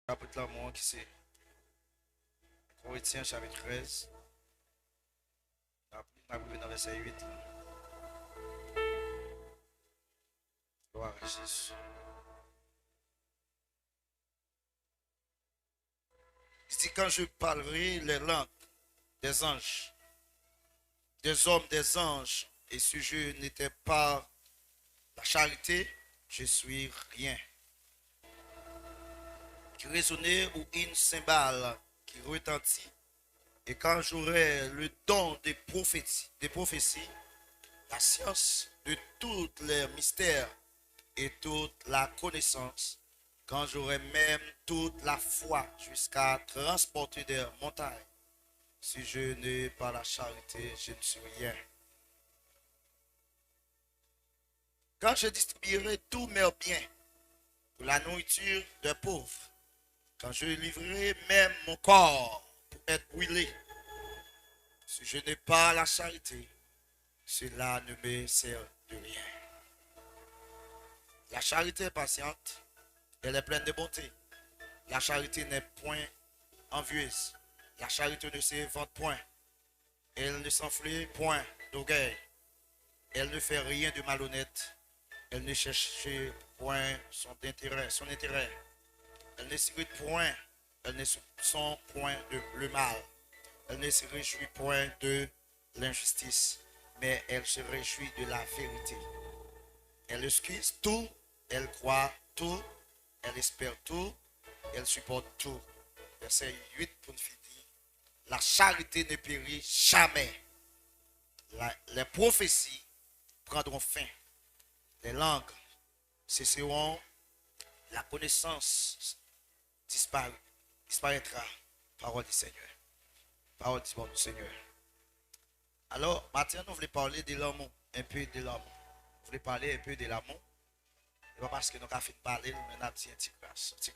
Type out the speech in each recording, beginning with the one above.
Chapitre l'amour qui c'est Corinthiens chapitre 13. On a dans verset 8. Gloire à Jésus. Il dit quand je parlerai les langues des anges, des hommes, des anges, et si je n'étais pas la charité, je suis rien. Qui résonnait ou une cymbale qui retentit, et quand j'aurai le don des prophéties, la science de tous les mystères et toute la connaissance, quand j'aurai même toute la foi jusqu'à transporter des montagnes, si je n'ai pas la charité, je ne suis rien. Quand je distribuerai tous mes biens pour la nourriture des pauvres, quand je livrerai même mon corps pour être brûlé, si je n'ai pas la charité, cela ne me sert de rien. La charité est patiente, elle est pleine de bonté. La charité n'est point envieuse. La charité ne se vante point. Elle ne s'enfle point d'orgueil. Elle ne fait rien de malhonnête. Elle ne cherche point son intérêt. Elle ne s'irrite point. Elle ne soupçonne point le mal. Elle ne se réjouit point de l'injustice, mais elle se réjouit de la vérité. Elle excuse tout, elle croit tout, elle espère tout, elle supporte tout. Verset 8 pour nous finir. La charité ne périt jamais. Les prophéties prendront fin. Les langues cesseront. La connaissance disparaîtra. Parole du Seigneur. Parole du bon du Seigneur. Alors, maintenant, nous voulons parler de l'amour. Un peu de l'amour. Nous voulons parler un peu de l'amour. Ce n'est pas parce que nous avons fait parler, mais nous avons dit un petit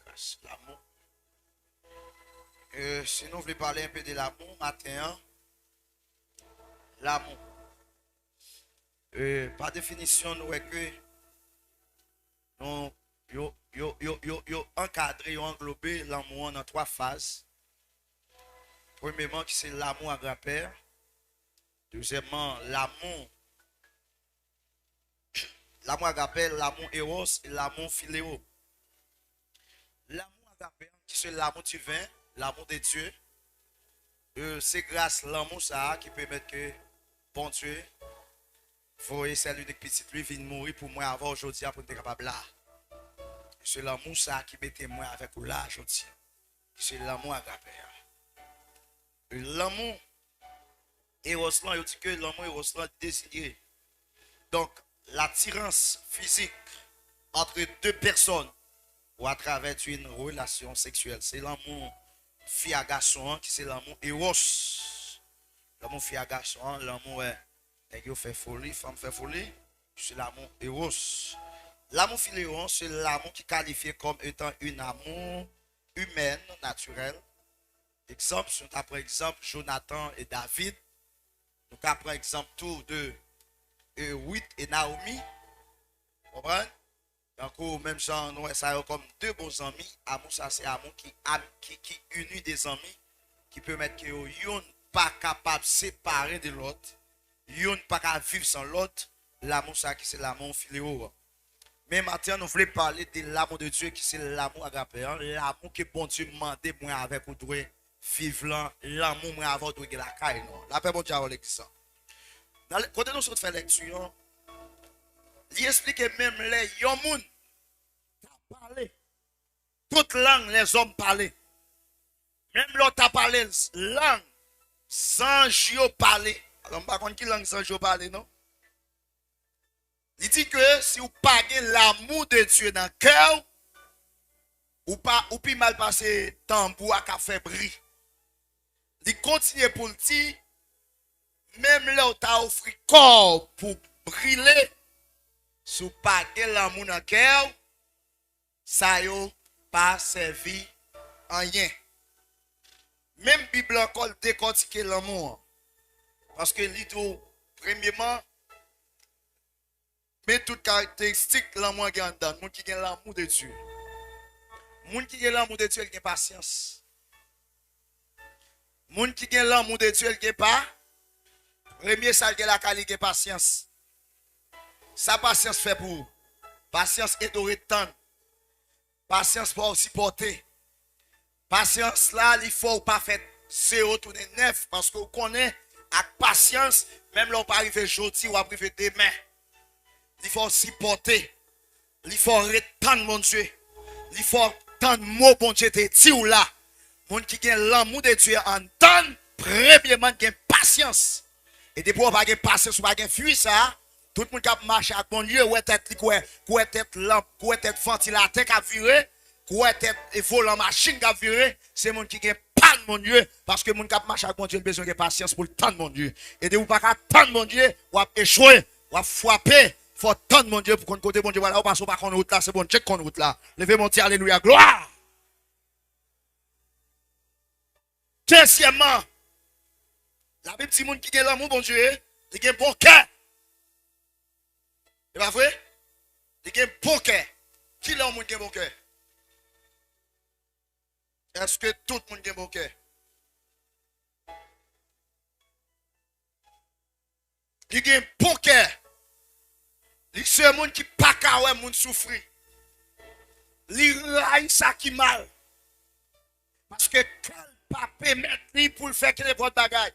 crash. L'amour. Si nous voulons parler un peu de l'amour, maintenant, l'amour. Par définition, nous voyons que nous encadré, englobé l'amour dans trois phases. Premièrement, c'est l'amour agapère. Deuxièmement, l'amour agapère, l'amour eros et l'amour philéo. L'amour agapère, qui c'est l'amour divin, l'amour de Dieu. C'est grâce à l'amour ça qui permet que, bon Dieu, faut essayer de petit lui vienne mourir pour moi avant aujourd'hui pour être capable là. C'est l'amour ça qui mettait moi avec vous là aujourd'hui. C'est l'amour agapère. L'amour Eros là, il dit que l'amour Eros là désigné. Donc, l'attirance physique entre deux personnes ou à travers une relation sexuelle. C'est l'amour fille à garçon qui c'est l'amour Eros. L'amour fille à garçon, l'amour est fait folie, femme fait folie. C'est l'amour Eros. L'amour philéon, c'est l'amour qui est qualifié comme étant une amour humaine, naturelle. Exemple, par exemple, Jonathan et David. Donc, par exemple, tout de Ruth et Naomi. Vous comprenez? Donc, même genre, nous, ça comme deux bons amis. Amour, ça, c'est amour qui unit des amis, qui permet que yon pas capable de séparer de l'autre, yon pas capable de vivre sans l'autre. L'amour, ça, qui c'est l'amour philéo. Mais maintenant, nous voulons parler de l'amour de Dieu, qui c'est l'amour agapé. L'amour que bon Dieu m'a demandé, moi, avec vous, doit vivre l'amour, moi, avant de la caille. La paix, bon Dieu, avec ça. Quand nous sommes fait lecture, il explique même les yomoun parlé. Toute langue, les hommes parlaient. Même l'autre a parlé langue, sans Dieu parler. Alors, par contre, qui langue sans Dieu parler, non? Il dit que si vous n'avez pas l'amour de Dieu dans le cœur, ou pas, ou puis mal passer tambour à café bris. Il continue pour le dire, même là où tu as offert corps pour brûler, si vous n'avez pas l'amour dans le cœur, ça n'a pas servi en rien. Même Bible encore décortique l'amour. Parce que l'idée, premièrement, mais toute caractéristique l'amour gagne dans nous qui gagne l'amour de Dieu. Moun qui gen l'amour de Dieu, il gen patience. Moun qui gen l'amour de Dieu, il gen pas. Premier ça gen la qualité gen patience. Sa patience fait pour. Patience est de temps. Patience pour supporter. Patience là, il faut pas faire c'est tourner neuf parce qu'on connaît avec patience, même là on pas arriver aujourd'hui ou arriver demain. Il faut supporter. Il faut retendre mon Dieu. Il faut entendre mot bon Dieu te dit ou là. Moun qui gen l'amour de Dieu entend premièrement gen patience. Et depuis on pas gen patience ou pas gen fuir ça, tout le monde qui marche avec bon Dieu, ou tête quoi tête lampe, quoi tête ventilateur qui a viré, quoi tête volant machine qui a viré, c'est monde qui gen pas de mon Dieu parce que moun qui marche avec bon Dieu besoin de patience pour le temps de mon Dieu. Et de ou pas attendre mon Dieu, ou échouer, ou frapper. Il faut attendre mon Dieu pour qu'on côté mon Dieu. Voilà, on passe par contre route là, c'est bon, check qu'on route là. Levez mon Dieu, alléluia, gloire. Deuxièmement, la Bible dit moun qui a l'amour, bon Dieu, il a un bon cœur. C'est pas vrai? Il a un bon cœur. Qui l'a moun qui a un bon cœur? Est-ce que tout le monde a un bon cœur? Il a un bon cœur. C'est un monde qui pas qu'à moun souffrir. Il raille ça qui mal. Parce que quel pas permettre pour le faire que les votre bagaille.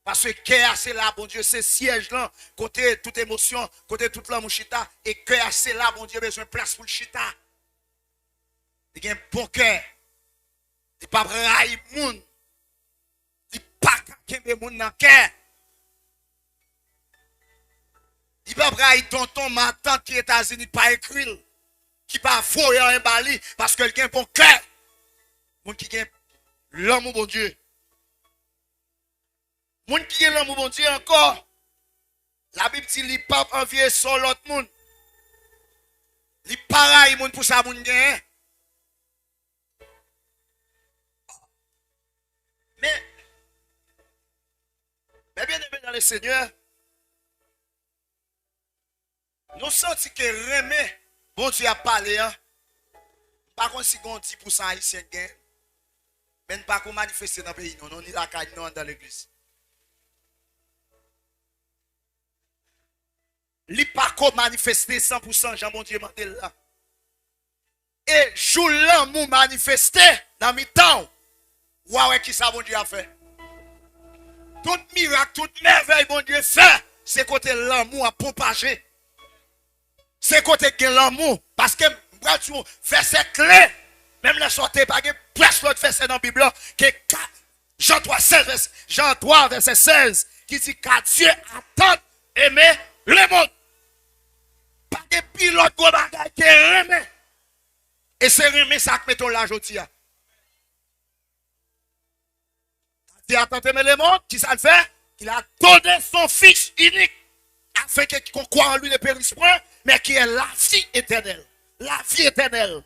Parce que cœur c'est là, bon Dieu, c'est siège là, côté toute émotion, côté toute l'amour chita, et cœur c'est là, bon Dieu, besoin de place pour le chita. Il a un bon cœur. Il pas raille moun. Il pas qu'à moun dans cœur. Il pas braille tonton, ma tante qui est aux États-Unis, pas écrit, qui pas foyer un bali, parce que quelqu'un bon cœur. Moun qui gagne l'amour bon Dieu. Moun qui gagne l'amour bon Dieu encore. La Bible dit, il pas envier sur l'autre monde. Il pareil moun pour ça moun gagne. Mais bien aimé dans le Seigneur, nous sentons que remè, bon Dieu a parlé, hein. Par contre, si on 10% haïtien gain, mais pas qu'on manifester dans le pays, non, ni la caille, non, dans l'église. Li pas qu'on manifester 100%, Jean bon Dieu m'a dit là. Et jour l'amour manifesté dans mi temps, ouais, qui ça bon Dieu a fait? Tout miracle, toute merveille bon Dieu fait, c'est côté l'amour a propagé. C'est côté que l'amour, parce que verset clé, même la sortie, pas presque l'autre verset dans la Bible, que Jean 3, 16, Jean 3, verset 16, qui dit car Dieu a tant aimé le monde. Pas de pilote gros bagage qui est aimé. Et c'est aimé ça que mettons là aujourd'hui. Dieu a tant aimé le monde, qui ça le fait? Il a donné son fils unique, afin qu'on croit en lui ne périsse point, mais qui est la vie éternelle. La vie éternelle.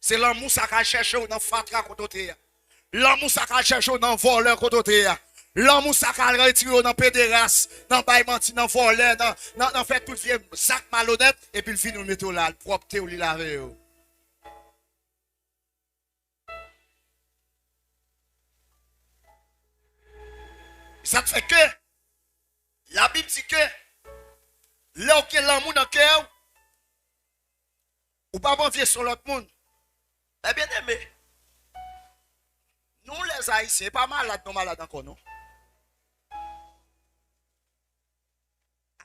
C'est l'amour ça qu'a cherché dans fatra côté. L'amour ça qu'a cherché dans voleur côté. L'amour ça qu'a retiré dans pédérasse, dans baillementi, dans voleur, dans fait tout vieux sac malhonnête et puis le fin nous mettre là, le propre ou le laver. Ça te fait que la Bible dit que là où l'amour dans le cœur, ou pas envier sur l'autre monde. Eh bien aimé, nous les Haïtiens, pas malades, non malades encore, non?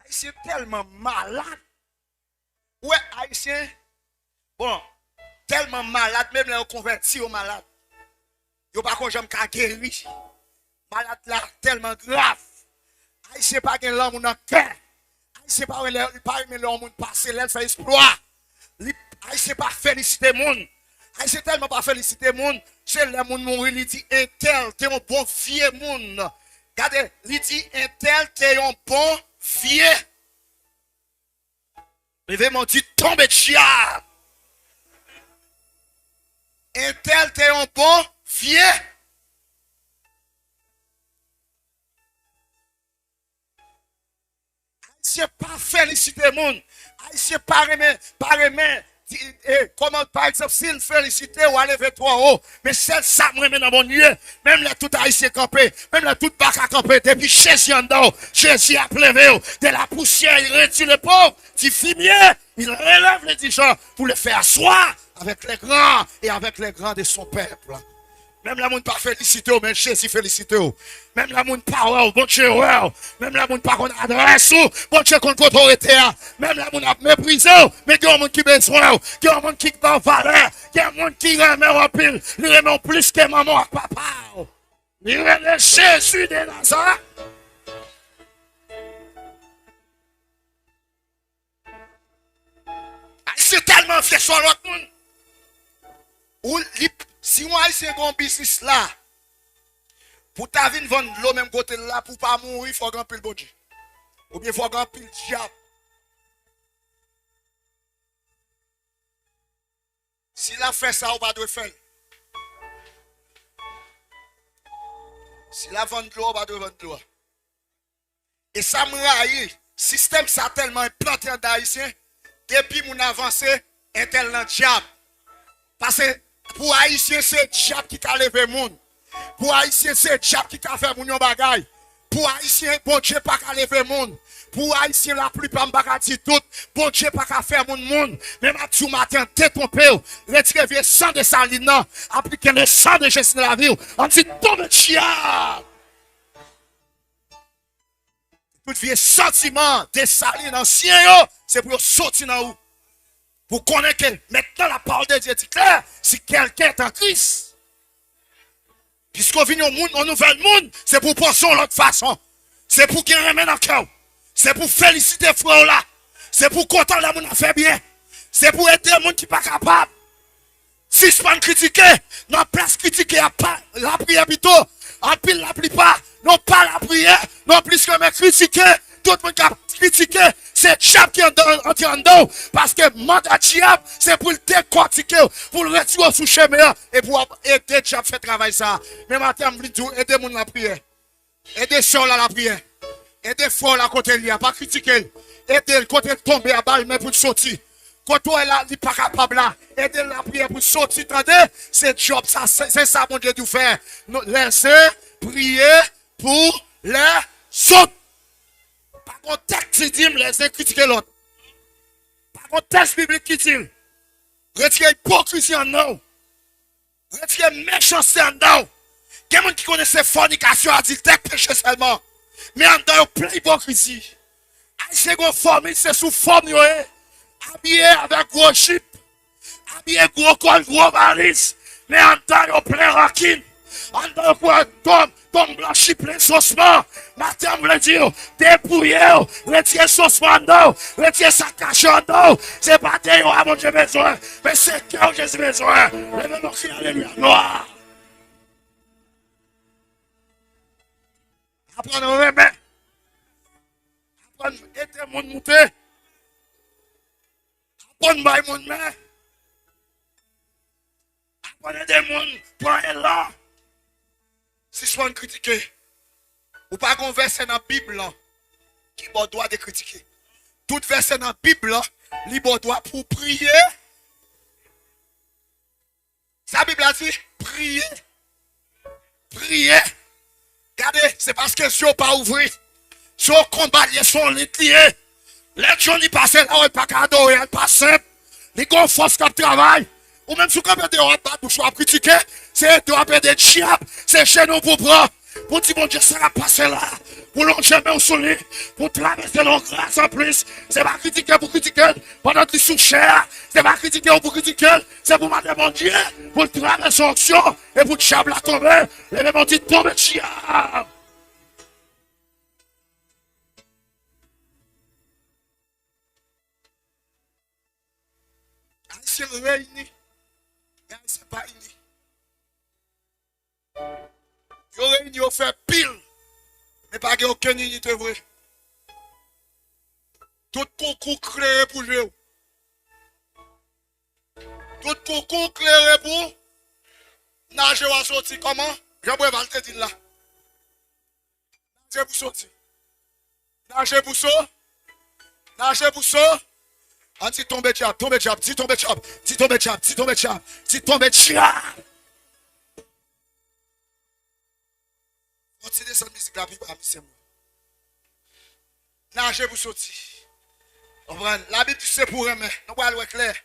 Haïtiens tellement malades. Ouais, Haïtiens, bon, tellement malades, même les convertis aux malades. Yo pas qu'on j'aime qu'à guérir. Malade là, tellement grave. Haïtien pas gen l'amour dans le cœur. Haïtien pas aimer l'amour passer, elle fait exploit. Haïtien pas féliciter monde. Haïtien tellement pas féliciter monde, c'est le monde mourir, il dit un tel, t'es un bon vieux monde. Regardez, il dit un tel, t'es un bon vieux. Levez mon dit tombe de chia. Un tel, t'es un bon vieux. Haïtien pas féliciter monde. Haïtien pas aimer Comment, par exemple, s'il félicite ou aller vers toi en haut, mais c'est ça, moi, dans mon lieu, même là, tout haïtien campé, même là, tout bac à camper, depuis Jésus en dedans, Jésus a plevé, de la poussière, il retire le pauvre, il fumier, il relève les dirigeants pour le faire asseoir avec les grands et avec les grands de son peuple. Même la moun pas félicité, mais Jésus félicité. Même la moun pas ouais, bon Dieu ouais. Même la moun pas qu'on adresse, bon Dieu qu'on autorité. Même la moun a méprisé, mais il y a un monde qui besoin, il y a un monde qui va valeur, il y a un monde qui remet en pile, il remet plus que maman et papa. Il remet Jésus de Nazareth. C'est tellement fait sur l'autre monde. Si on a un business là, pour ta vie vendre l'eau même côté là, pour pas mourir, il faut gagner le bon Dieu. Ou bien il faut gagner le diable. Si la fait ça, on va devoir faire. Si la vend l'eau, on va devoir vendre l'eau. Et ça me raille. Système ça tellement implanté en haïtien, depuis mon avancé, est tellement diable. Parce que pour Haïtien, c'est le diable qui a levé le monde. Pour Haïtien, c'est le diable qui a fait mon bagay. Pour Haïtien, bon Dieu pas qu'à lever le monde. Pour Haïtien, la plupart ne pas dire tout. Bon Dieu pas qu'à faire mon monde. Même à tout matin, détrompé, retirez le sang de Saline, appliquez le sang de Jésus dans la vie. On dit, tombe diable. Tout vieux sentiment de Saline ancien, c'est pour sortir dans où. Vous connaissez que maintenant la parole de Dieu dit clair, si quelqu'un est en Christ, puisqu'on vient au monde, au nouvel monde, c'est pour penser de l'autre façon. C'est pour qu'il remette dans le cœur. C'est pour féliciter frère là. C'est pour content la monde a fait bien. C'est pour aider le monde qui n'est pas capable. Si je peux critiquer, non place critiquer la prière plutôt. En pile la plupart, non pas la prière, non plus que me critiquer. Tout le monde qui a critiqué, c'est le diable qui est en dedans. Parce que le mandat diable, c'est pour le décortiquer, pour le retirer sous chemin et pour aider le diable à faire travail ça. Mais maintenant, je dis, aidez les gens à la prière. Aidez soeur à la prière. Aidez frère à la côté de lui, pas critiquer. Aidez le côté de tomber à balle, mais pour sortir. Quand on est là, il n'est pas capable là. Aidez la prière pour sortir. Attendez, c'est job, c'est ça, mon Dieu, de faire. Laissez prier pour les autres. Par contre, texte qui dit, laissez critiquer l'autre. Par contre, texte biblique qui dit, retirez l'hypocrisie en nous. Retirez méchanceté en nous. Il y a des gens qui connaissent fornication, adultère, péché seulement. Mais en dedans, plein d'hypocrisie. C'est une formule, c'est sous forme, habillé avec gros chip, habillé gros col, gros valise. Mais en dedans, plein raquine. En dedans, tombe blanchi, plein saucement. Matin, je veux dire, dépouillé, retirez saucement en dedans, retirez sa cache en dedans. C'est pas des à mon Dieu besoin, mais c'est que j'ai besoin. Levez-moi cri, alléluia, noir. Apprendre à remettre. Apprendre à aider mon monter. Apprendre à mon main. Apprendre à aider mon point là. Si je suis critiqué, ou pas qu'on verset dans la Bible qui a droit de critiquer. Tout verset dans la Bible, il a droit pour prier. Sa Bible a dit prier. Prier. Regardez, c'est parce que si on pas ouvert, si on combat les sons, les liés, les gens qui passent là, on n'est pas cadeau, ils pas simple. Les gars force qui travaillent. Ou même si on peut de critiquer, c'est de appeler des diables, c'est chez nous pour prendre. Pour dire, mon Dieu, ça va passer là. Pour l'enchaîner au soleil, pour traverser nos grâce en plus. C'est pas critiquer pour critiquer, pendant que tu sous cher. C'est pas critiquer pour critiquer, c'est pour demander, mon Dieu, pour traverser l'action et pour le diable à tomber. Et même on dit, tombe diable. C'est réuni. C'est pas uni. Yo réuni, yo fait pile. Mais pas aucune unité vraie. Tout concours clair pour jouer. Tout concours clair pour nager ou sortir. Comment? Jean-Boué va te dire là. Nager pour sortir. Nager pour ça. Nager pour ça. On dit tomber diable, dis tomber diable, dis tomber diable, dis tomber diable, dis tomber diable. On dit descendre musique là, puis pas c'est moi. Nagez pour sortir. La Bible dit c'est pour aimer. Nous allons voir clair.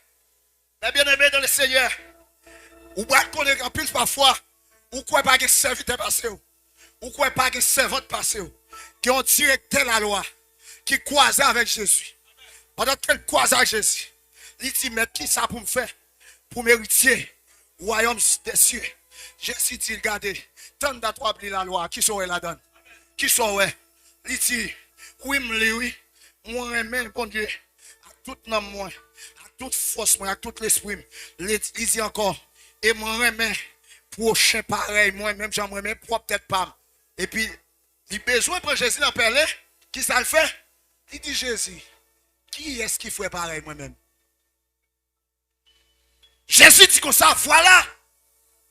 Mais bien aimé dans le Seigneur, ou pas connaître en plus parfois, ou quoi pas que serviteur passé, ou quoi pas que servante passé, qui ont directeur la loi, qui croisent avec Jésus. Pendant qu'elle croise avec Jésus, il dit, mais qui ça pour me faire? Pour mériter le royaume des cieux. Jésus dit, regardez, tant d'à toi la loi, qui sont la donne? Qui sont il dit, oui, oui, moi, même, bon Dieu, à tout nom, moi, à toute force, moi, à tout l'esprit, il dit encore, et moi, même, prochain pareil, moi-même, j'aimerais même, peut-être pas. Et puis, il a besoin pour Jésus d'en parler, qui ça le fait? Il dit, Jésus, qui est-ce qui fait pareil moi-même? Jésus dit comme ça, voilà,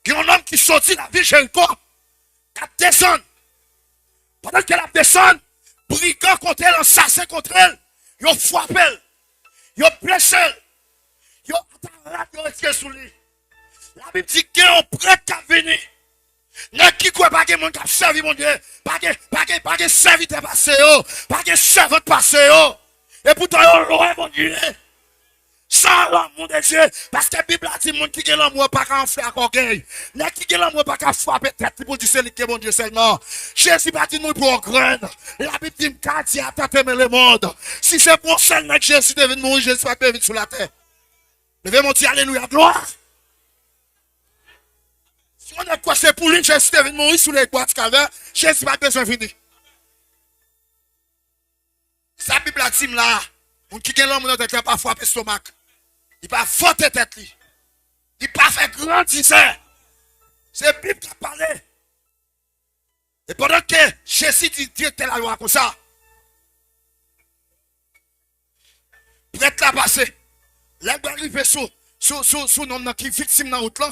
il y a un homme qui sortit de la ville Jéricho, qui descend. Pendant qu'elle a descendu, brigand contre elle, assassin contre elle, ils ont frappé, ils ont blessé, ils ont resté sous lui. La Bible dit qu'il y a un prêtre qui a venu. N'a qui quoi pas que mon qui a servi mon Dieu, pas que serviteur passé, pas que servant passé. Et pourtant, ils ont mon Dieu. Sans l'amour de Dieu. Parce que la Bible a dit, mon qui a l'amour, pas qu'à en faire orgueil. N'a qui a l'amour, pas qu'à frapper tête pour dire c'est que mon Dieu seulement. Jésus pas dit nous pour en graine. La Bible dit, qu'a dit à t'aimer le monde. Si c'est pour seul que Jésus devait mourir, Jésus va pas vivre sur la terre. Levez mon Dieu, alléluia, gloire. Si on a quoi c'est pour lui, Jésus devait mourir sous les boîtes calvaire, Jésus n'a pas besoin de venir. Sa Bible a dit là, on qui a l'homme dans tête, il n'a pas frappé stomac. Il n'a pas fouetté tête. Il n'a pas fait grandir. C'est la Bible qui a parlé. Et pendant que Jésus dit directeur la loi comme ça, prête la passer. Là, il arrive sous nom qui est victime dans la route là.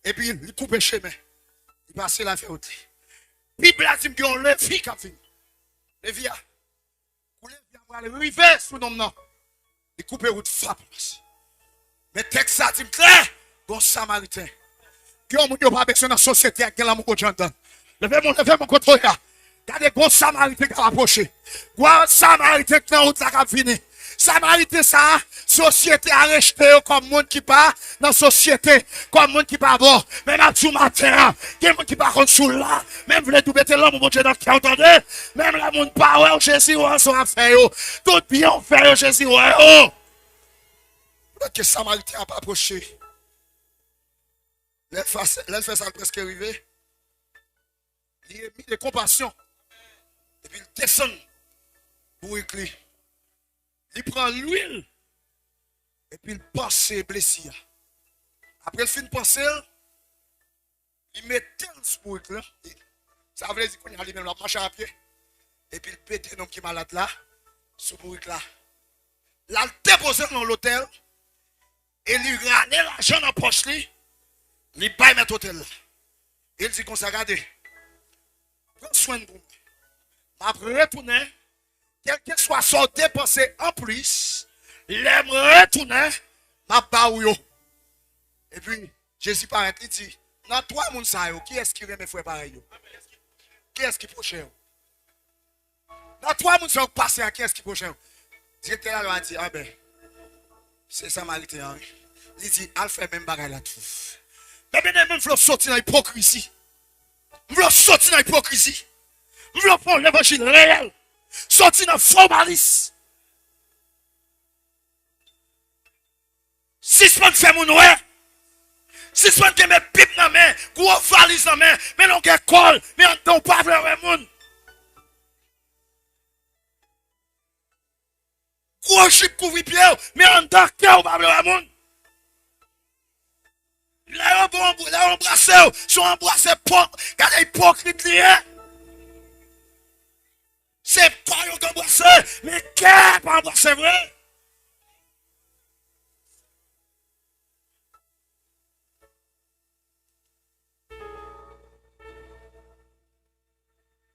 Et puis, il coupe le chemin. Il passe la faire autre. Puis, il a dit qu'il y a un levi qui a fini. Levi a. Pour levi a arrivé sous nom là. Il coupe la route, frappe. Mais texte ça dit clair, bon samaritain. Qui ont pas besoin dans la société avec l'amour que j'entends. Levez mon contrôle là. Regardez, bon samaritain qui a approché. Bon samaritain qui a route là qui a fini. Samaritain ça, société a rejeté comme monde qui pas dans la société, comme monde qui pas bon. Même à tout matin, il y a monde qui pas contre sous là. Même vous tout mettre l'homme, mon Dieu, dans le cœur, entendez? Même la monde pas, ouais, Jésus, ouais, son affaire, tout bien fait, Jésus, ouais, oh. Que Samaritain n'a pas approché. L'elle fait ça presque arrivé. Il a mis de compassion. Et puis il descend pour écrire. Il prend l'huile. Et puis il passe ses blessures. Après il finit de penser, il met tel pour écrire. Ça veut dire qu'on a lui-même la marche à pied. Et puis il pète un homme qui est malade là. Sous pour écrire. Là, il dépose dans l'hôtel. Et lui ramener l'argent dans la poche, il paye mettre hôtel là. Il dit qu'on s'est regardé. Prends soin de vous. Après retourner, quel que soit son dépensé en plus, il aime retourner, ma baouyo. Et puis, Jésus paraît, il dit, dans trois moun sa yo, qui est-ce qui remet frère pareil yo? Qui est-ce qui proche yo? Dans trois moun sa yo passé, qui est-ce qui proche yo? Directeur là, il dit, ah ben, c'est Samaritain. Il dit, elle fait même bagaille là tout. Mais bien, même, je veux sortir dans l'hypocrisie. Je veux sortir dans l'hypocrisie. Je veux prendre l'évangile réel. Sortir dans le formalisme. Si je peux faire mon ouais. Si je peux mettre pipe dans la main, gros valise dans la main, mais non, qu'elle colle, mais on ne pas voir le monde. Gros chip couvre pied, mais en tant que on va voir le monde. Là, on embrasse, sont embrassés pour, regardez hypocrite lié. C'est pas yon embrassé, mais qu'est-ce pas embrassé vrai?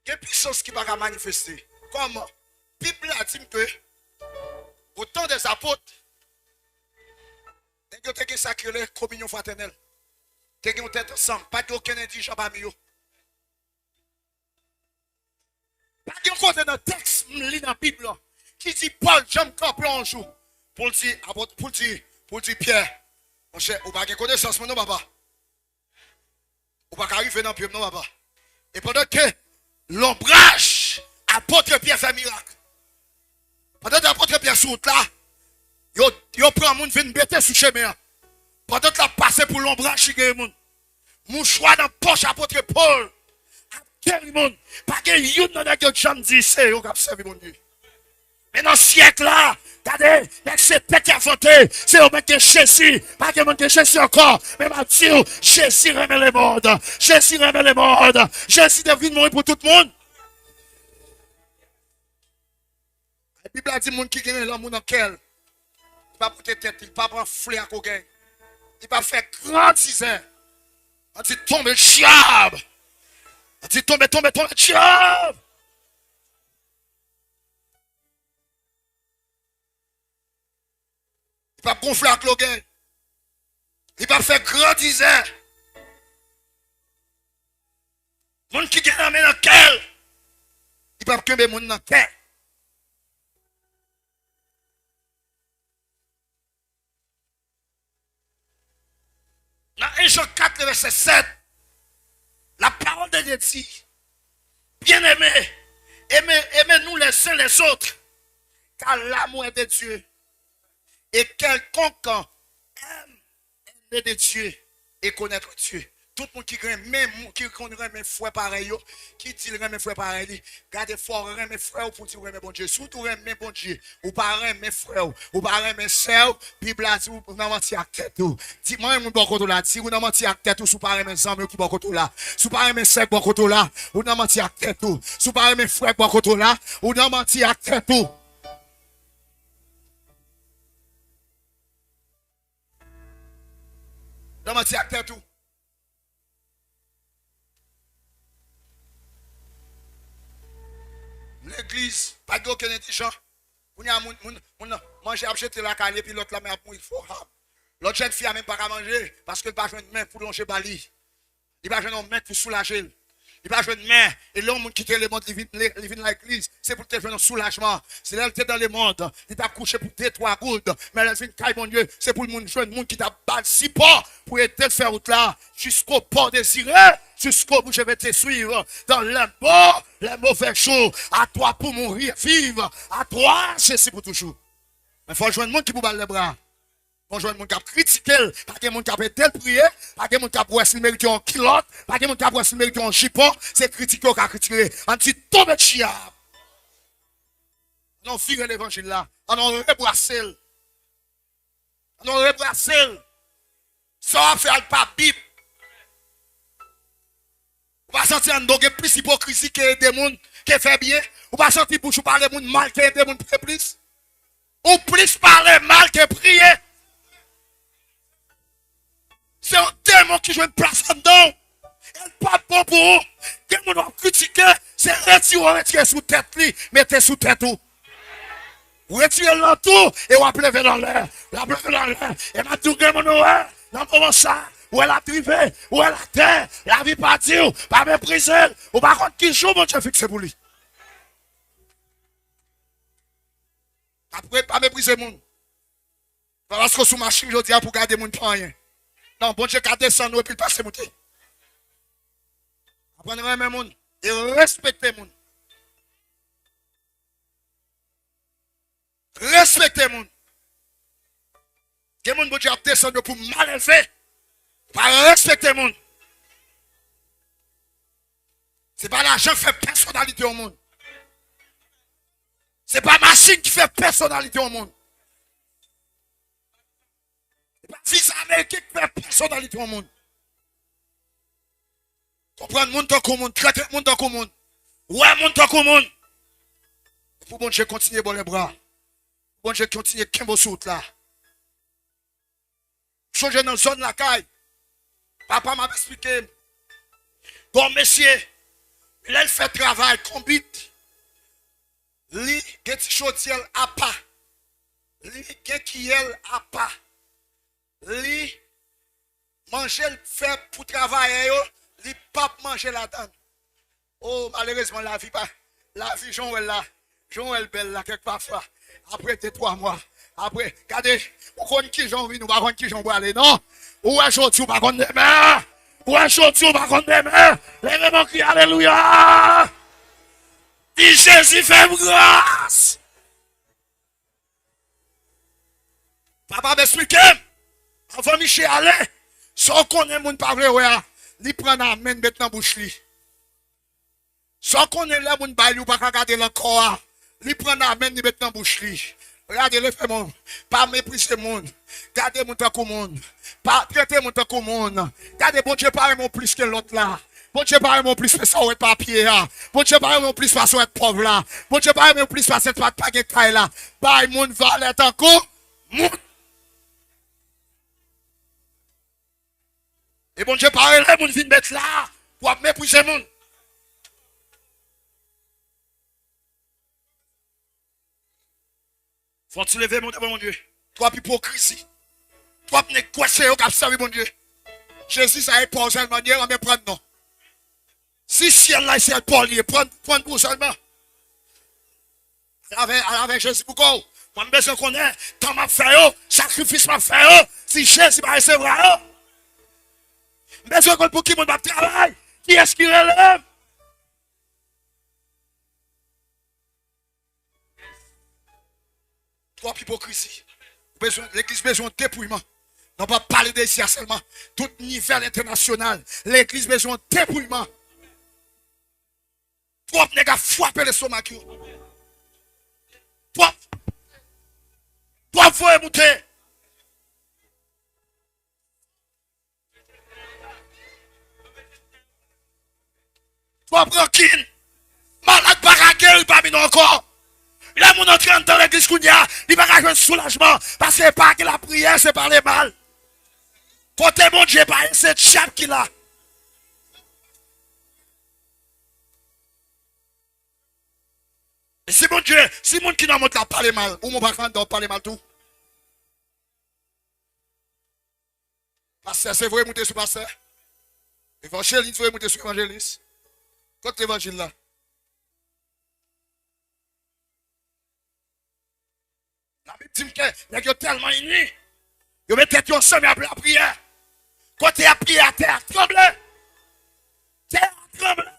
Il y a une puissance qui va manifester. Comment? La Bible a dit que, au temps des apôtres, Vous avez sacré communion fraternelle. Vous avez tête ensemble. Pas d'aucun indigent parmi vous. Pas de côté dans le texte, dans la Bible, qui dit Paul, j'aime camper un jour. Pour dire Pierre, mon cher, vous n'avez pas de connaissance, non, papa. Vous n'avez pas arriver dans le pied, non, papa. Et pendant que l'ombrage, apôtre Pierre fait miracle. Pendant que l'apôtre Pierre sur là, il prend un monde, vient bêter sous le chemin. Pendant que la passe pour l'ombrage, il y a un monde. Mouchoir dans la poche, apôtre Paul. Quel monde, pas que yon dans la jambe dit, c'est eux qui ont servi mon Dieu. Mais dans ce siècle-là, regardez, c'est tête qui a voté, c'est eux qui ont Jésus, pas que mon Dieu Jésus encore, mais Mathieu, Jésus remet le monde, Jésus remet le monde, Jésus devient mourir pour tout le monde. La Bible a dit, monde qui gagne l'homme dans quel, il ne va pas porter tête, il ne va pas prendre flé à coquin, il va faire grand disant, on dit tombe le chiab. On dit tombe, chiab. Il va gonfler avec l'oguin. Il va faire grand disant. Moun qui gagne la main dans quel. Il va tomber moun dans quel. Dans 1 Jean 4, verset 7, la parole de Dieu dit, bien-aimés, aimez-nous les uns les autres, car l'amour est de Dieu. Et quelconque aime de Dieu et connaître Dieu. Tout le monde qui connaît mes frères pareils, qui dit mes frères pareils, gardez fort mes frères pour dire mes bon Dieu. Surtout mes bon Dieu, ou pas mes frères, ou pas mes sœurs, Bible a dit, ou n'a menti à tête. Dis-moi, mon bon côté là, si vous n'a menti à tête, ou sous pas mes amis qui bon côté là, sous pas mes sœurs bon côté là, ou n'a menti à tête, sous pas mes frères bon côté là, ou n'a menti à tête. N'a menti à tête. L'église, pas d'aucun intelligent. On a mangé à jeter la caille, puis l'autre la main pour il faut. L'autre jeune fille a même pas à manger parce qu'elle n'a pas une main pour longer Bali. Il n'a pas une main pour soulager. Il n'a pas une main. Et l'homme qui quitte le monde, il vient dans l'église. C'est pour te faire un soulagement. C'est là que tu es dans le monde. Il t'a couché pour tes 3 gouttes. Mais elle vient caille, mon Dieu. C'est pour le monde jeune, monde qui t'a battu si pas pour te faire route là jusqu'au port désiré. Jusqu'au bout, je vais te suivre dans les mauvais jours. À toi pour mourir, vivre. À toi, c'est pour toujours. Mais il faut joindre le monde qui vous bat les bras. Il faut joindre le monde qui a critiqué. Pas que le monde qui a tel prier. Pas que le monde qui a pour essayer de mériter en kilote. Pas que le monde qui a pour essayer de mériter en chipon. C'est critiqué ou qui a critiqué. On dit tombe de chia. On vire l'évangile là. On rebrassé. On rebrassé. Ça va faire pas Bible. On va sentir un plus hypocrisie que des gens qui fait bien. On va sentir pour parler des gens mal que des gens qui fait plus. Ou plus parler mal que prier. C'est un démon qui joue une place en dedans. Elle pas bon pour vous. Des gens ont critiqué. C'est retirer sous tête. Mettez sous tête tout. Retirez l'entour et on va lever dans l'air. La lever dans l'air. Et ma tout le monde dans comment ça. Où elle a privé, où elle a terre, la vie pas dire, pas mépriser, ou par contre qui joue, mon Dieu fixé pour lui. Après, pas mépriser mon. Parce que sous machine, je dis pour garder mon pas rien. Non, bon Dieu, garder sans nous et puis passer mon thé. Apprenez même mon et respectez mon. Respectez mon. Que mon bon Dieu a descendu pour mal élever. Pas respecter le monde. Ce n'est pas l'argent qui fait personnalité au monde. Ce n'est pas la machine qui fait personnalité au monde. Ce n'est pas le visa américain qui fait personnalité au monde. Comprendre le monde dans le monde, traiter le monde dans le monde. Ouais, le monde dans le monde. Pour bon Dieu continuer bon les bras. Bon Dieu continuer Kimbo soute là. Changer dans la zone la caille. Papa m'a expliqué. Bon, monsieur, il fait travail, combien li, get chaudiel à pas. Li, get kiel à pas. Li manger le fait pour travailler, li pas manger la donne. Oh, malheureusement, la vie, Jean-Wel là, Jean-Wel belle là, quelque parfois. Après 3 mois, après, regardez, vous connaissez qui j'en vis, nous ne qui j'en aller, non? Ou est-ce que tu vas connaître demain? Ou est-ce que tu vas connaître demain? Lèvez-moi qui, alléluia! Dis Jésus, fais-moi grâce! Papa m'explique, avant Michel aller, sans qu'on ait mon parler, ouais, il prend la main, mettre dans la bouche. Sans qu'on ait là, mon bail, ou pas regarder l'encore, il prend la main, il met dans la bouche. Regardez le fait, mon, pas mépriser le monde, gardez mon temps comme monde, pas traiter mon temps comme monde, gardez bon Dieu, pas mon plus que l'autre là. Bon Dieu, pas mon plus que ça, ou être papier là. Bon Dieu, pas mon plus que ça, ou être pauvre là. Bon Dieu, pas mon plus que ça, ou être pas de caille là. Bah, mon valet encore, mon. Et bon Dieu, parle là, mon vin mettre là, pour mépriser mon. Faut-tu lever mon devant mon Dieu? Toi, hypocrisie. Toi, négocier au cap servi mon Dieu. Jésus, ça est pas seulement Dieu, on me prendre non. Si ciel là, c'est pas lié, prendre pour seulement. Avec Jésus, pourquoi? Moi, je besoin qu'on ait, tant m'a fait, sacrifice m'a fait, si Jésus m'a recevoir. Besoin qu'on pour qui mon travail, qui est-ce qui relève? Trois hypocrisie. L'église besoin de dépouillement. Non pas parler d'ici seulement. Tout niveau international. L'église besoin de dépouillement. Trois nègres frapper le stomac. Trois fois monter. Trois tranquille. Malade baraguer, il pas mis encore. Là, mon entrée dans l'église qu'on y a, il va avoir un soulagement. Parce que c'est pas que la prière, c'est par les mal. Côté mon Dieu, pas c'est chape qu'il a. Et si mon Dieu, si mon qui n'a pas parlé mal, ou mon parent doit parler mal tout. Pasteur, c'est vrai, monter sur pasteur. Évangéliste, vous monter sur évangéliste. Côté l'évangile là. La Bible dit que les gens tellement unis. Ils mettent tête ensemble à la prière. Quand tu as prié à terre, tremble. Terre, tremble.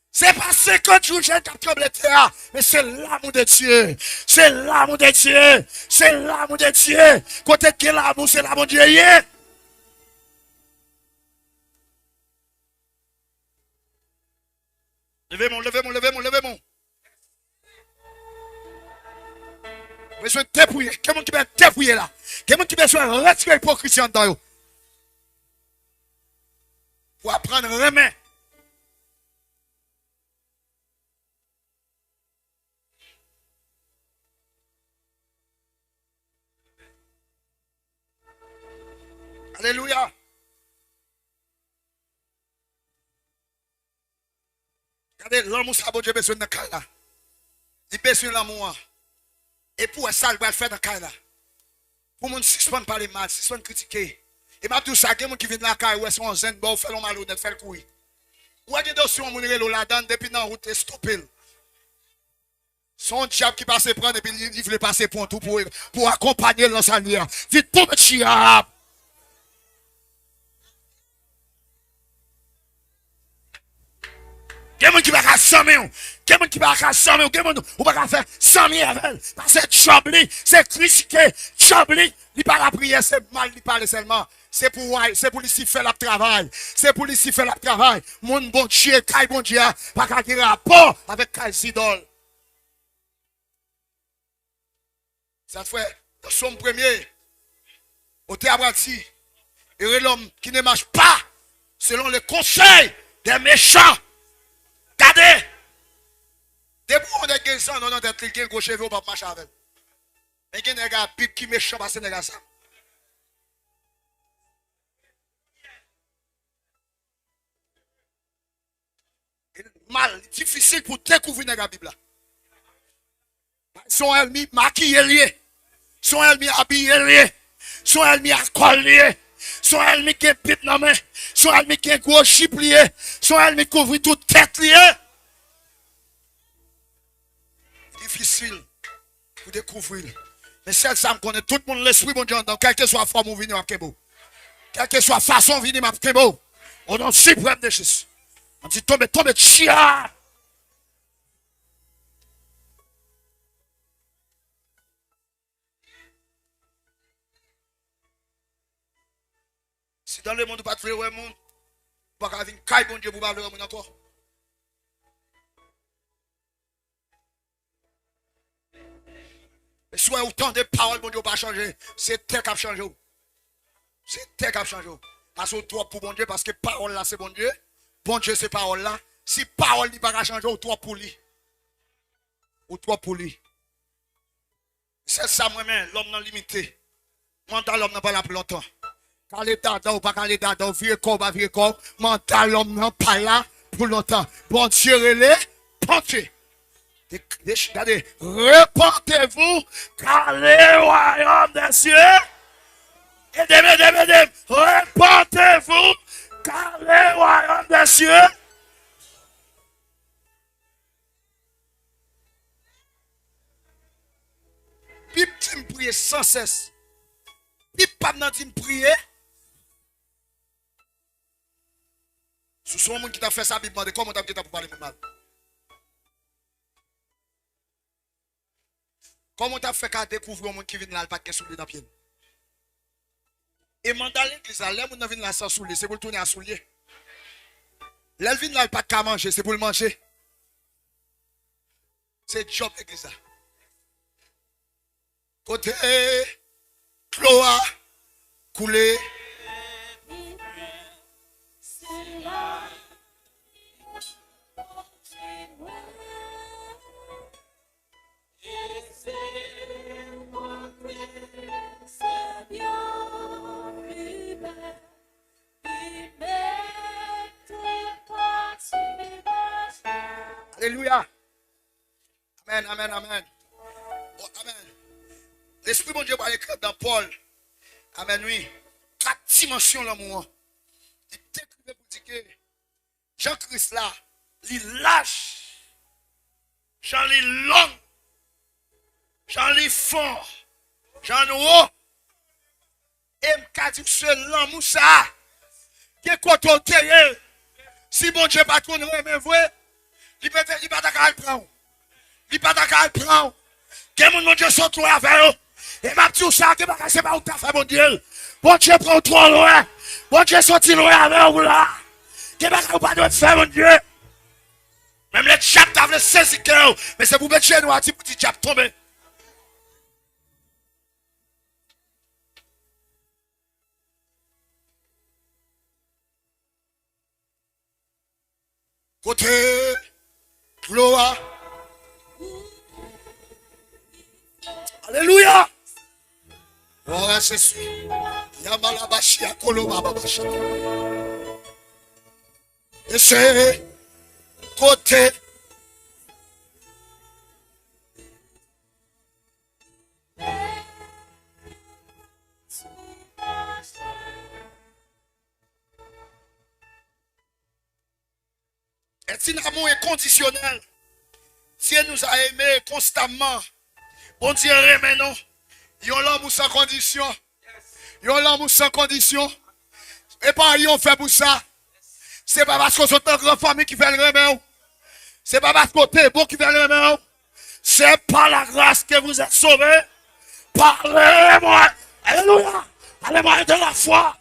C'est pas 50 jours que tu tremble terre. Mais c'est l'amour de Dieu. C'est l'amour de Dieu. C'est l'amour de Dieu. Quand tu as l'amour, c'est l'amour de Dieu. Levez-moi, levez-moi, levez-moi, levez-moi. Besoin de dépouiller. Quelqu'un qui va dépouiller là. Quelqu'un qui besoin de retirer l'hypocrisie dans eux. Pour apprendre à remettre. Alléluia. Regardez, l'amour, ça a besoin de cas là. Il a besoin de l'amour. Et pour ça, il va le faire dans le cas là. Pour mon suspendre parler mal, suspendre critiquer. Et m'a dit ça, quelqu'un qui vient de la caille, ou est-ce qu'on zen, bon, fait le malhonnête, fait le couille. Ou est-ce que si on m'a dit là-dedans, depuis dans la route, et stoppé. Son diable qui passe prendre, et puis il voulait passer pour tout, pour accompagner l'enseignant. Vite pour me tirer. Quelqu'un qui va rassembler, quelqu'un qui va rassembler, quelqu'un qui va faire 100 000 avec. Parce que Chabli, c'est critiquer. Chabli, il parle la prière, c'est mal, il parle seulement. C'est pour lui faire le travail. C'est pour lui faire le travail. Mon bon Dieu, Kai bon Dieu, pas qu'à rapport avec Kai Sidol. Ça fait, dans son premier, au théâtre, et l'homme qui ne marche pas selon les conseils des méchants. Regardez! Depuis on est gagné ça, on a des gros cheveux, on va marcher avec. Mais il y a des gars qui méchant parce que c'est des gars ça. Mal, difficile pour découvrir la Bible. Son ennemi maquillé lié. Son ennemi habillé lié. Son ennemi à collier. Son ennemi qui est pit dans main. Son ennemi qui est gros chip lié. Son ennemi qui couvre toute tête liée. Difficile pour découvrir. Mais celle ça me connaît tout le monde l'esprit bon Dieu dans quelle que soit la forme où venir à Kebo. Quelle que soit la façon où venir à Kebo. Au nom suprême de Jésus. On dit tombe chia. Si dans le monde vous pas de le monde, vous pas venir caille bon Dieu pour parler au monde encore. Et soit autant de paroles bon Dieu pas changer, c'est tel qui a changé. C'est tel qui a changé. Parce que toi pour bon Dieu parce que parole là c'est bon Dieu. Bon Dieu c'est parole là. Si parole n'est pas changer, ou toi pour lui. Ou toi pour lui. C'est ça moi-même, l'homme non limité. Mental l'homme n'a pas là plus longtemps. Quand l'état ou pas quand l'état dans vieux corps, pas vieux corps, mental l'homme n'a pas là pour longtemps. Bon Dieu relais, pensez. Regardez, repentez-vous car le royaume des cieux. Repentez-vous car le royaume des cieux. Pipe tu me prier sans cesse. Pipe pas maintenant tu me prier. Si c'est un monde qui t'a fait ça, Bible demande comment t'as pour parler mal. Comment t'as fait qu'à découvrir un monde qui vient là, pas de soulier dans le pied. Et mandat l'église, là, les gens viennent là sans soulier, c'est pour le tourner à soulier. Les viennent là, pas de manger, c'est pour le manger. C'est job l'église là. Côté, Cloa, coulé. Alléluia. Amen, amen, amen. Oh, amen. L'Esprit bon Dieu va écrire dans Paul. Amen, oui. 4 dimensions l'amour. Il t'écrivait pour dire que Jean-Christ là, il lâche. Jean il long. Jean il fort. Jean haut. Et m'a dit que ce l'amour ça. Qui est côté. Si bon Dieu pas tourner, mais vrai. Il peut pas d'accord prendre. Il pas d'accord prendre. Que mon Dieu soit trop avec eux. Et ma petite ça que c'est pas où t'as fait mon Dieu. Bon Dieu prend trop loin. Bon Dieu sorti loin avec vous là. Que pas de faire mon Dieu. Même les diables t'avent saisi cœur. Mais c'est pour mettre chez nous un petit diable tomber. Côté gloire. Alléluia. Oh, c'est sûr. Yamalabashi Koloma Babashi. Et c'est côté. Et si l'amour est conditionnel, si elle nous a aimés constamment, bon Dieu remet nous. Yon l'amour sans condition. Yon l'amour sans condition. Et pas yon fait pour ça. C'est pas parce que c'est une grande famille qui fait le remet. C'est pas parce que t'es bon qui fait le remet. C'est par la grâce que vous êtes sauvés. Parlez-moi. Alléluia. Allez-moi de la foi.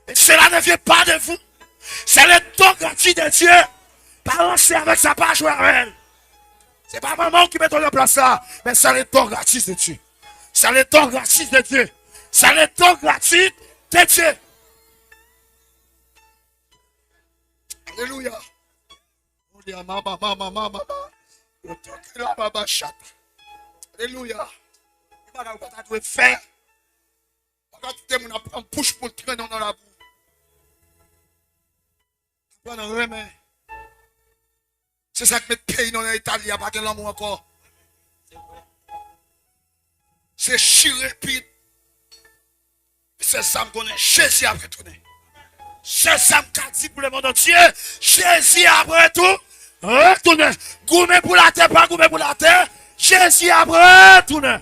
Et cela ne vient pas de vous. C'est le don gratuit de Dieu. Balancez avec sa page avec. C'est pas maman qui met en place ça. Mais c'est le don gratuit de Dieu. C'est le don gratuit de Dieu. C'est le don gratuit de Dieu. Alléluia. On dit à maman. Alléluia. Il va pas faire. Quand tu es mon push pour traîner dans la boue. C'est ça que met pays dans l'Italie, il n'y a pas de l'amour encore. C'est chirépide. C'est ça me connaît. Jésus a retourné. C'est ça me dit pour le monde entier. Jésus a retourné. Retourné. Goumé pour la terre, pas goumé pour la terre. Jésus a retourné.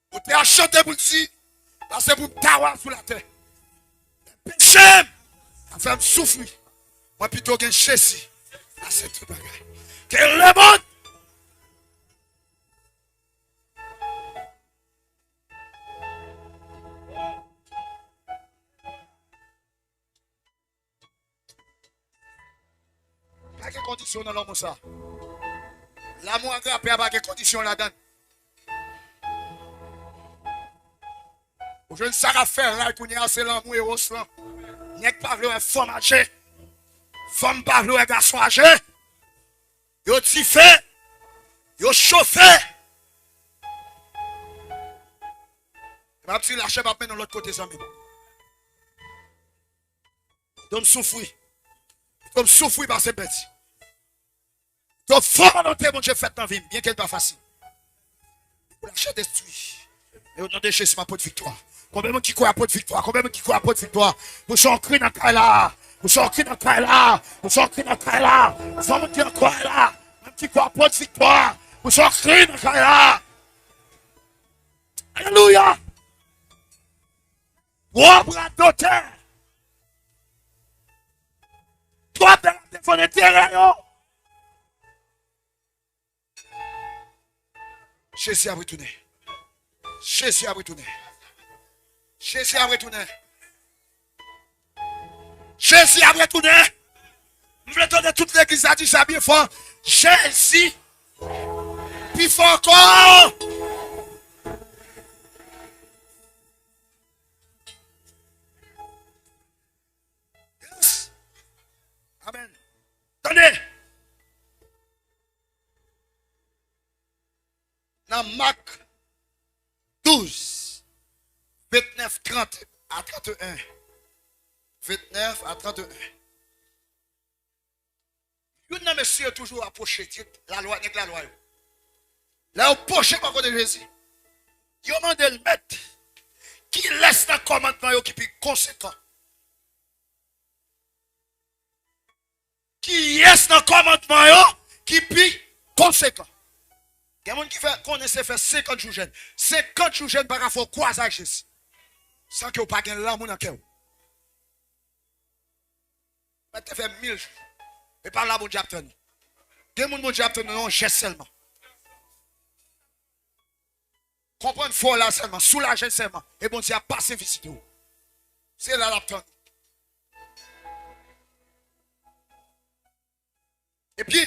Vous t'es chanté pour le dire. Parce que vous t'avoir sur la terre. Péché. Ça fait me souffrir. Moi plutôt que Jésus. Ah, c'est tout bagage. Que le monde. Pas de condition dans l'homme ça. L'amour agapé a pas de condition là-dedans. Je ne sais pas faire là, qu'on y a c'est l'amour et au sang. N'est pas une femme âgée. Femme parle un garçon âgé. Yo tifé. Yo chauffé. Ma petite lâche pas mettre de l'autre côté, ça même. Donc souffrir. Donc souffrir par ces bêtes. Donc fort noter mon Dieu fait dans la vie, bien qu'elle pas facile. Pour lâcher destruit. Et au nom de Jésus, ma porte victoire. Combien de monde qui croit à porte victoire? Combien de monde qui croit à porte victoire? Vous sont cris dans le là. Vous sont cris dans le là. Vous sont cris dans le là. Vous sont qui croient là. Même qui croit à porte victoire. Vous sont cris dans le là. Alléluia. Trois bras d'auteur. Trois bras de fond intérieur. Jésus a retourné. Jésus a retourné. Jésus a retourné. Jésus a retourné. Nous voulons donner toute l'église a dit ça bien fort. Jésus. Puis fort encore. Yes. Amen. Tenez. Dans Marc 12, 29, 30 à 31. 29 à 31. Un monsieur toujours approché, la loi n'est que la loi. Là, on poche par contre de Jésus. Il a demandé le maître qui laisse dans le commandement qui est conséquent. Qui est dans le commandement qui est conséquent. Il y a des gens qui fait qu'on essaie de faire 50 jours jeunes. 50 jours jeunes par rapport au croisage Jésus. Sans que vous n'ayez pas l'amour dans le cœur. Mais tu fais 1000 jours. Et par là, mon Dieu, il y a des gens qui ont un geste seulement. Comprendre fort là seulement, soulager seulement. Et bon Dieu a passé visite. C'est là l'apprendre. Et puis,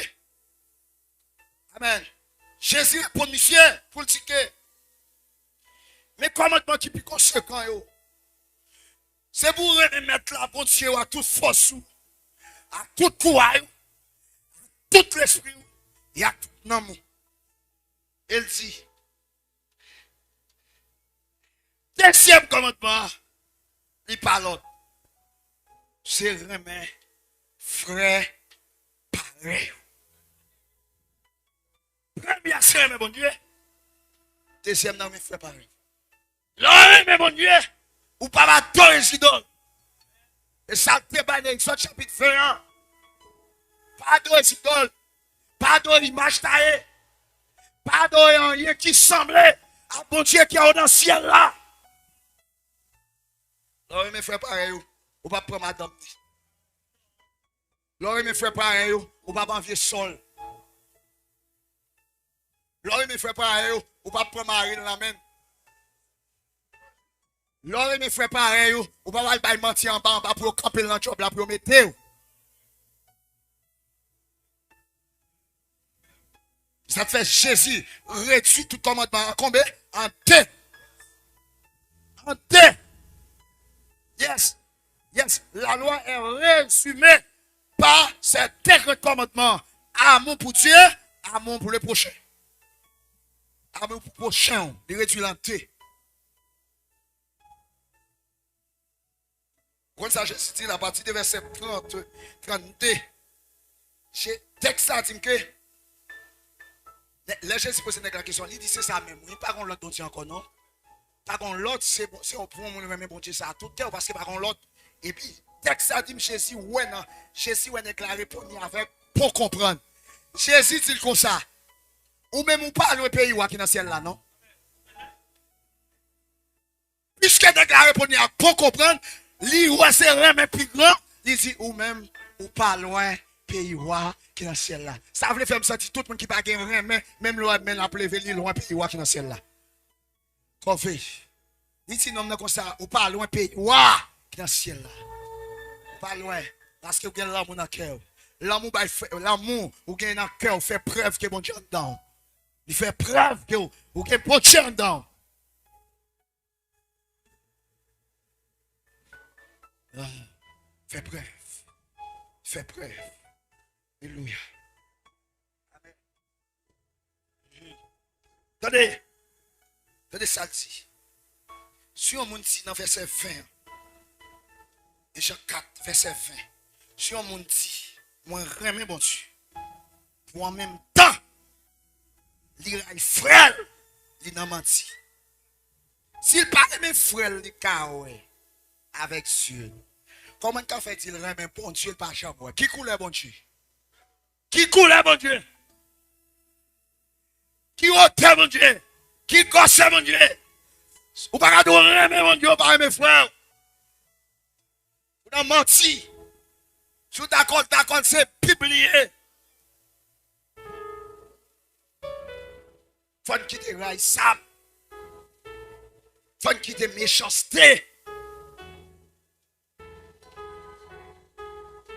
Amen. Jésus répond, monsieur, pour le ticket. Mais commandement qui est plus conséquent, c'est pour remettre la bonne Dieu à toute force, à tout courage, à tout l'esprit et à tout l'amour. Il dit, deuxième commandement, il parle, c'est remettre frère pareil. Premier, c'est remettre bon Dieu. Deuxième, non, mais frère pareil. Là, mais mon Dieu, ou pas ma torre les idoles. Et ça te bat dans l'exode chapitre 21. Pas de idoles, pas d'image taillée, pas de rien qui semblait à mon Dieu qui est dans le ciel là. Là, mes frères pareil, ou pas prendre madame. Là, mes frères pareil, ou pas envier sol. Là, mes frères pareil, ou pas prendre Marie dans la main. Là, mes frères pareil, ou pas aller mentir en bas pour camper dans le job là pour mettre. Ça te fait Jésus réduit tout commandement en combien? En deux. En deux. Yes. Yes. La loi est résumée par ces deux commandements. Amour pour Dieu, amour pour le prochain. Amour pour le prochain, il réduit en deux. Quand ça, Jésus dit à partir de verset 30, 32, texte ça dit que Les Jésus pose la question, il dit c'est ça même. Il pas l'autre bon Dieu encore, non? Pas l'autre, c'est bon, c'est pour mon même bon Dieu ça. Tout cœur parce que pas l'autre. Et puis, texte ça dit Jésus, ouais, non. Jésus a déclaré pour nous avec, pour comprendre. Jésus dit comme ça. Ou même ou pas le pays qui est dans le ciel là, non? Puisque déclaré pour nous pour comprendre, lui, c'est vraiment plus grand. Il dit, ou même, ou pas loin, pays qui est dans le ciel là. Ça veut faire me sentir tout le monde qui n'a pas rien, même le même la pleuve, lui, loin, pays qui est dans le ciel là. Qu'on fait? Il dit, non, comme ça, ou pas loin, pays qui est dans le ciel là. Ou pas loin, parce que vous avez l'amour dans le cœur. L'amour, vous avez dans le cœur, fait preuve que bon Dieu est dedans. Il fait preuve que vous avez bon Dieu dedans. Fais preuve. Fais preuve. Alléluia. Amen. Attendez. Attendez ça dit. Si on monde dit dans verset 20. Et Jean 4, verset 20. Si on monde dit, moi remets bon Dieu. Pour en même temps, il a frère, il n'a menti. S'il parle mes frères, il a avec Dieu. Comment fait-il remet bon Dieu par chambre? Qui coule bon Dieu? Qui coule bon Dieu? Qui ôte bon Dieu? Qui gosse bon Dieu? Ou pas de remet bon Dieu par mes frères? Vous avez menti. Si vous d'accord, c'est publié. Faut quitter raïsam. Faut quitter méchanceté.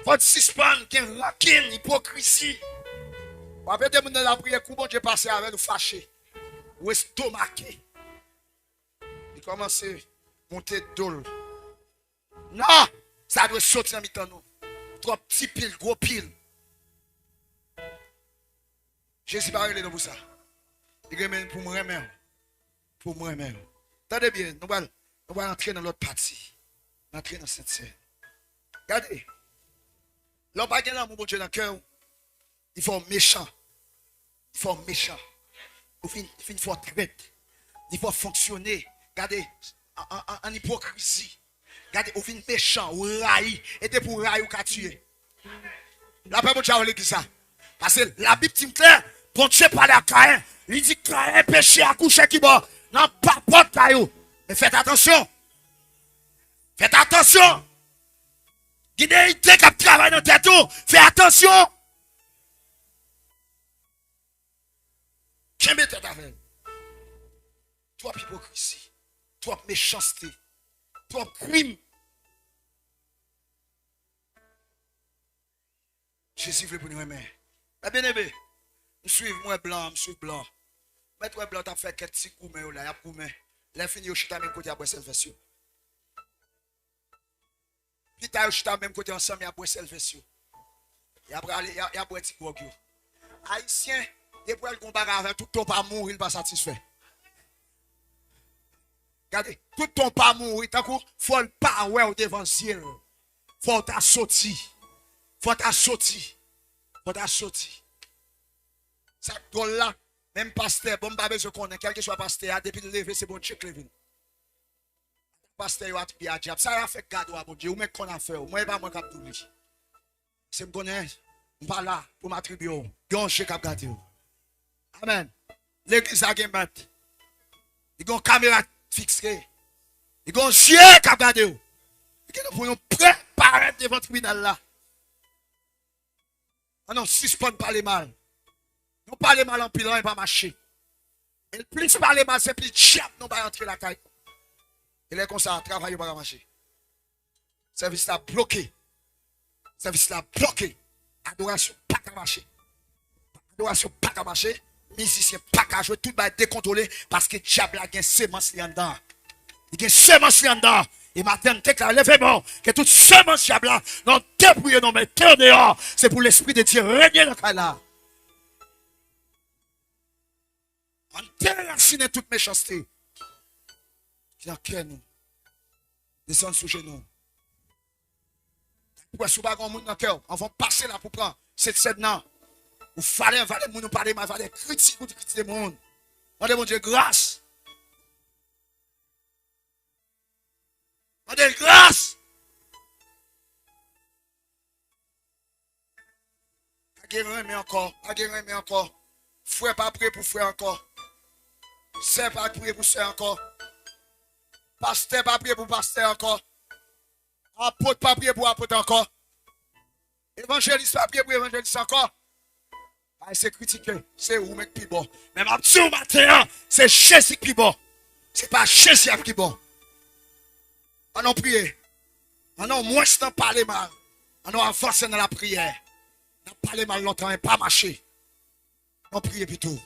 Faut suspendre qu'un raquin, hypocrisie. Vous avez des gens dans la prière, comment Dieu passe avec nous fâché, ou estomaqué. Il commence à monter d'eau. Non, ça doit sortir en mi-temps nous. Trop petit pile, gros pile. Jésus va parler pour ça. Il remet pour moi même. Pour moi même. Attendez bien, nous allons entrer dans l'autre partie. Entrer dans cette scène. Regardez. L'homme pas gagné l'amour de Dieu dans le cœur. Il faut méchant. Il faut méchant. Il faut traite. Il faut fonctionner. Regardez, en hypocrisie. Regardez, au fin méchant, ou raï. Et c'est pour raï ou qu'à tuer. La paix, mon Dieu, l'église ça. Parce que la Bible dit clair, bon Dieu parle à Caïn. Il dit Caïn péché à coucher qui bon. Non, pas porte caillou. Mais faites attention. Faites attention. Guinéité qui travaille dans tête, fais attention. Qu'est-ce que tu as? Toi, hypocrisie. Toi, méchanceté. Toi, crime. Jésus veut pour nous aimer. Mais bien aimé, je suis moi blanc, je suis blanc. Mais toi, blanc, tu as fait quelques petits coups, mais là, il y a coups, mais là, fini au chita même côté après cette version. Puis tu as au chita même côté ensemble, il y a après cette version. Il y a après petit gros. Haïtien, depuis le combat avec tout ton pas mourir, il pas satisfait. Regardez, tout ton pas mourir, tant qu'il faut le pas ouais au devant ciel. Faut ta sorti. Faut ta sorti. Faut ta sorti. Ça drôle là, même pasteur, bon babé je connais, quel que soit pasteur, depuis le lever, c'est bon check lever. Pasteur, il a tout bien diable. Ça a fait cadeau à mon Dieu, ou même qu'on a fait, moi pas moi qui a tout. C'est me connaît, je pas là pour m'attribuer. Yon chèque à garder. Amen. L'église a gagné. Il y a une caméra fixée. Il y a un chien qui a gardé. Il y a pour nous préparer devant le tribunal là. On ne suspend pas les mal. Non pas les mal en pilant et pas marcher. Et le plus parler mal, c'est plus chap, non pas entrer la caille. Il est comme ça, travail pas marcher. Service là bloqué. Service là bloqué. Adoration pas qu'à marcher. Adoration pas qu'à marcher. Musicien pas qu'à jouer, tout va être décontrôlé parce que diable a une sémence là dedans. Il y a une sémence là dedans. Et maintenant, déclare, levez-moi, que toute sémence diable là, non dépouillé, non mais terre dehors, c'est pour l'esprit de Dieu régner dans le là. On déracine toute méchanceté. Qui dans le cœur nous. Descendre sous genoux. Pourquoi si vous n'avez pas de monde dans le cœur, on va passer là pour prendre cette scène là. Ou fallait nous parler, mais fallait critiquer ou critiquer le monde. Demandez mon Dieu grâce. Demandez grâce. Pas guérir, mais encore. Pas guérir, mais encore. Frère pas prier pour frère encore. Sœur pas prier pour sœur encore. Pasteur pas prier pour pasteur encore. Apôtre pas prier pour apôtre encore. Évangéliste pas prier pour évangéliste encore. C'est critiquer, c'est où mec qui bon. Mais ma petite matin, c'est Jésus qui bon. C'est pas Jésus qui bon. On a prié. On a moins de temps parler mal. On a avancé dans la prière. On a parlé mal longtemps et pas marché. On a prié plutôt.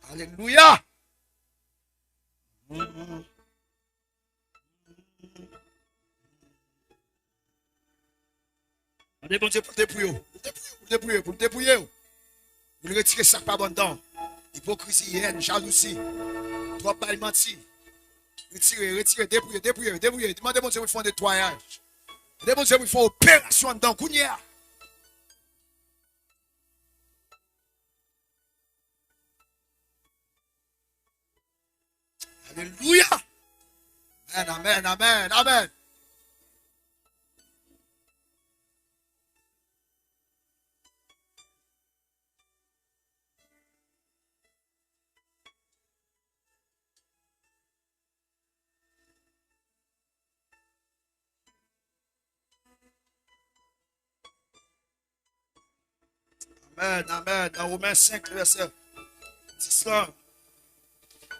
Alléluia. Allez, bon Dieu, pour le dépouiller. Vous le retirez ça pas bon dedans. Hypocrisie, haine, jalousie. Trop bail menti. Retirez, dépouiller. Demandez mon Dieu, vous font un nettoyage. Demandez mon Dieu, vous font opération dedans. Kounia. Alléluia. Amen. Amen. Dans Romains 5, verset 10 là.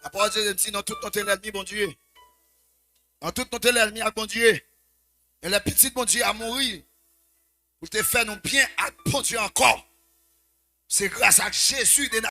La parole de Dieu dit dans tout notre ennemi, bon Dieu. Dans tout notre ennemi, bon Dieu. Et les petits, bon Dieu, à mourir. Pour te faire nous bien à bon Dieu encore. C'est grâce à Jésus de